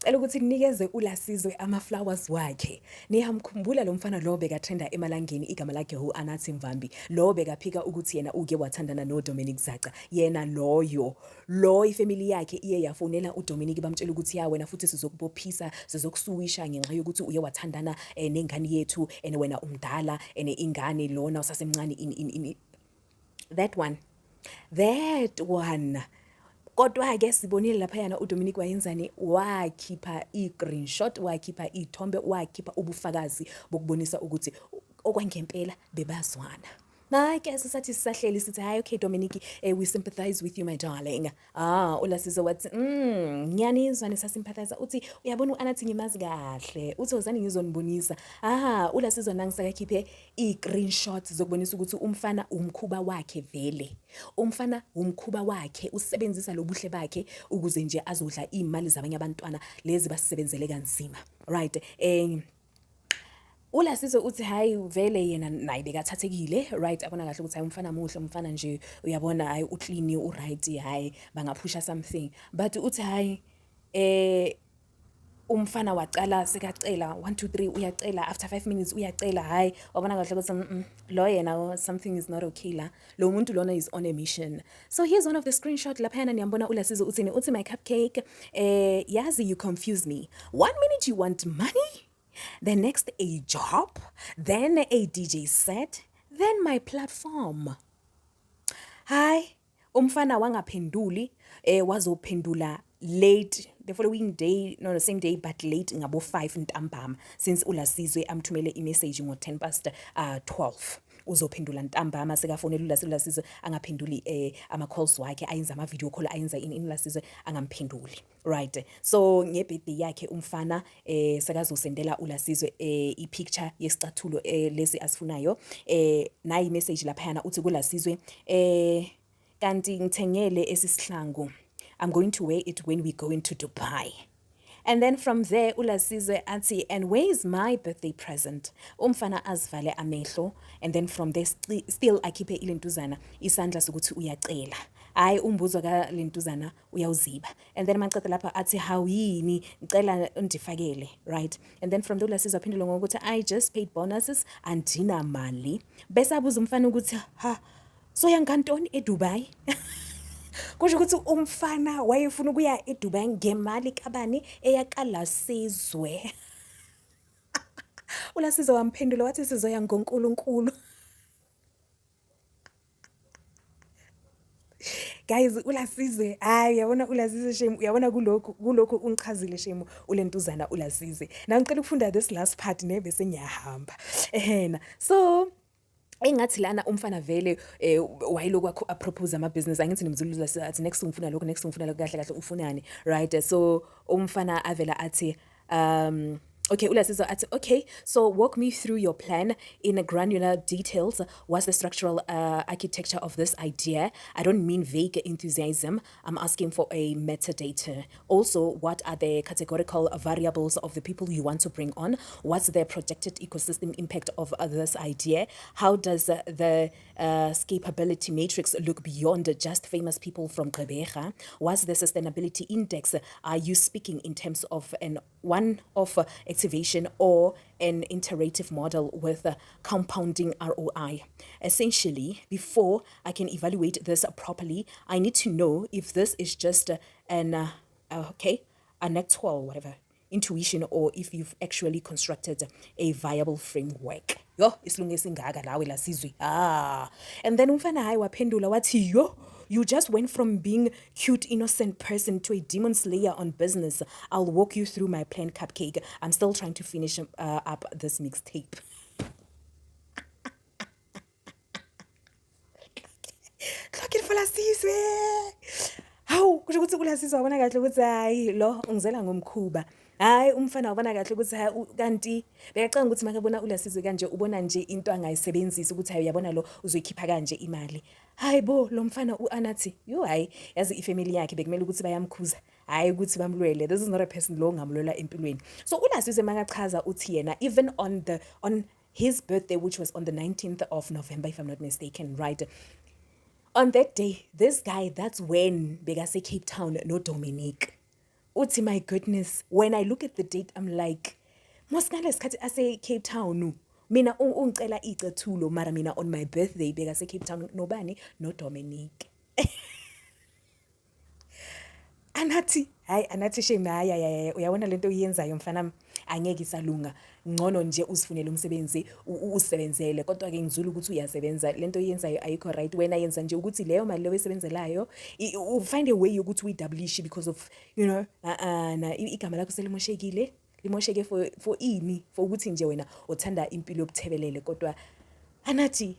cela ukuthi kunikeze uLasizwe ama-flowers wakhe. Niyamkhumbula lo mfana lo bekatrenda emalangeni igama lakhe Anathi Mvambi. Lo bekaphika ukuthi yena uke wathandana noDominic Zaca. Yena lo ifamily yakhe iye yafonela uDominic bamtshela ukuthi ya wena futhi sizokubophisa sizokusuwisha ngenxa yokuthi uye wathandana nengane yethu and wena umdala and ingane lona usasemncane in that one. Kodwa-ke sibonile laphayana uDominic wayenzani, wakhipha i-screenshot, wakhipha iy'thombe, wakhipha ubufakazi bokubonisa ukuthi okwangempela bebazwana. Na-ke sisathi sisahleli sithi hayi okay Dominic, we sympathize with you my darling. uLasizwe wathi ngiyanizwa nisasympathize, uthi uyabona u-Anathi ngimazi kahle, uthi wozani ngizonibonisa. uLasizwe nangisakakhiphe i-screenshot zokubonisa ukuthi umfana umkhuba wakhe vele. Umfana umkhuba wakhe usebenzisa lobuhle bakhe ukuze nje azodla imali zabanye abantwana lezi basebenzele kanzima, right? uLasizwe uthi hayi vele yena naye bekathathekile, right? Abona kahle ukuthi hayi umfana muhle, umfana nje uyabona hayi uclean, uright, hayi bangaphusha something. But uthi hayi umfana wacala sekacela 1 2 3 uyacela, after 5 minutes uyacela, hayi wabona kahle ukuthi lo yena something is not okay la, lo muntu lona is on a mission. So here's one of the screenshot laphayana niyambona uLasizwe uthini, uthi my cupcake, yazi you confuse me, 1 minute you want money, the next a job, then a DJ set, then my platform. Hayi umfana wangaphenduli, wazophendula late the following day, no the same day but late ngabo 5 ntambama, since uLasizwe amthumele imessage ngo 12 uzophendula ntambama. Sekafonela uLasizwe angaphenduli ama-calls wakhe, ayenza ama-video call, ayenza ini uLasizwe angamphenduli, right? So ngebirthday yakhe umfana sekazosendela uLasizwe i-picture yesicathulo lesi asifunayo, nayi imessage laphayana uthi kuLasizwe kanti ngithengele esisihlangu, I'm going to wear it when we go into Dubai. And then from there uLasizwe athi, and where is my birthday present? Umfana azivale amehlo, and then from there still akhiphe ilentuzana isandla sokuthi uyacela. Hayi umbuzo ka lentuzana uyawuziba. And then macede lapha athi hawini ngicela undifakele, right? And then from there uLasizwe aphendula ngokuthi I just paid bonuses andina mali. Bese abuza umfana ukuthi so yankantoni eDubai? Kusho ukuthi umfana wayefuna ukuya eDubai ngemali kabani eyakaLasizwe. uLasizwe wamphendula wathi sizoya ngoNkulunkulu. Guys, uLasizwe hayi uyabona uLasizwe shame, uyabona kulokho ungichazile shame ulentuzana uLasizwe. Na ngicela ukufunda this last part bese ngiyahamba. So engathi lana umfana vele wayilokhu apropose ama-business, angithi nimzulu athi next ngifuna lokho, next ngifuna lokho, kahle kahle ufunani, right? So umfana avela athi okay, uLasizwe athi, okay, so walk me through your plan in a granular details. What's the structural architecture of this idea? I don't mean vague enthusiasm. I'm asking for a metadata. Also, what are the categorical variables of the people you want to bring on? What's the projected ecosystem impact of this idea? How does the scalability matrix look beyond just famous people from Gqeberha? What's the sustainability index? Are you speaking in terms of an one-off activation or an iterative model with compounding ROI? Essentially, before I can evaluate this properly, I need to know if this is just an actual whatever intuition, or if you've actually constructed a viable framework. Yo, isilungu esingaka lawe Lasizwe. And then umfana hayi waphendula wathi, yo, you just went from being cute innocent person to a demon slayer on business. I'll walk you through my plan, cupcake. I'm still trying to finish up this mixtape. Clock it for Lasizwe. Hawu kusho ukuthi uLasizwe wabona kahle ukuthi hayi lo ungizela ngomkhuba. Hayi umfana wabona kahle ukuthi hayi kanti bekacanga ukuthi makabona uLasizwe kanje ubona nje into angayisebenzisa ukuthi hayi uyabona lo uzoyikhipha kanje imali. Hayi bo lo mfana uAnathi yo hayi yazi ifamily yakhe bekumele ukuthi bayamkhuza, hayi ukuthi bamlwele. This is not a person lo ngamlwela empilweni. So uLasizwe makachaza uthi yena even on his birthday, which was on the 19th of November if I'm not mistaken, right? On that day, this guy, that's when bekase Cape Town no Dominic. uthi my goodness, when I look at the date I'm like, mosikale sikhathi ase Cape Town. Mina ungicela icethulo mara mina on my birthday beka se Cape Town nobani no Dominic. Anathi shame haya uyabona lento oyenzayo mfana angeke isalunga ngcono nje usifunele umsebenzi usebenzele kodwa ke ngizula ukuthi uyasebenza lento oyenzayo ayikho right wena yenza nje ukuthi leyo mali leyo esebenzelayo find a way yokuthi uyidablish because of na igama lakho selimoshekile for ini for ukuthi nje wena uthanda impilo yobuthebelele kodwa anathi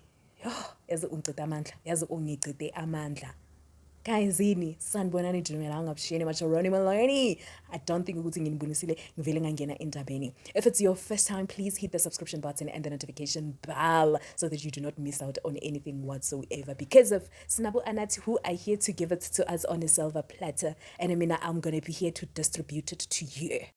yazi ungicede amandla guys, sanibonani Dumela ngabshiyene Macharoney Maloney. I don't think ukuthi nginibonisile ngivele ngangena endabeni. If it's your first time, please hit the subscription button and the notification bell so that you do not miss out on anything whatsoever. Because of Sinabo Anathi, who are here to give it to us on a silver platter, and I mean I'm gonna be here to distribute it to you.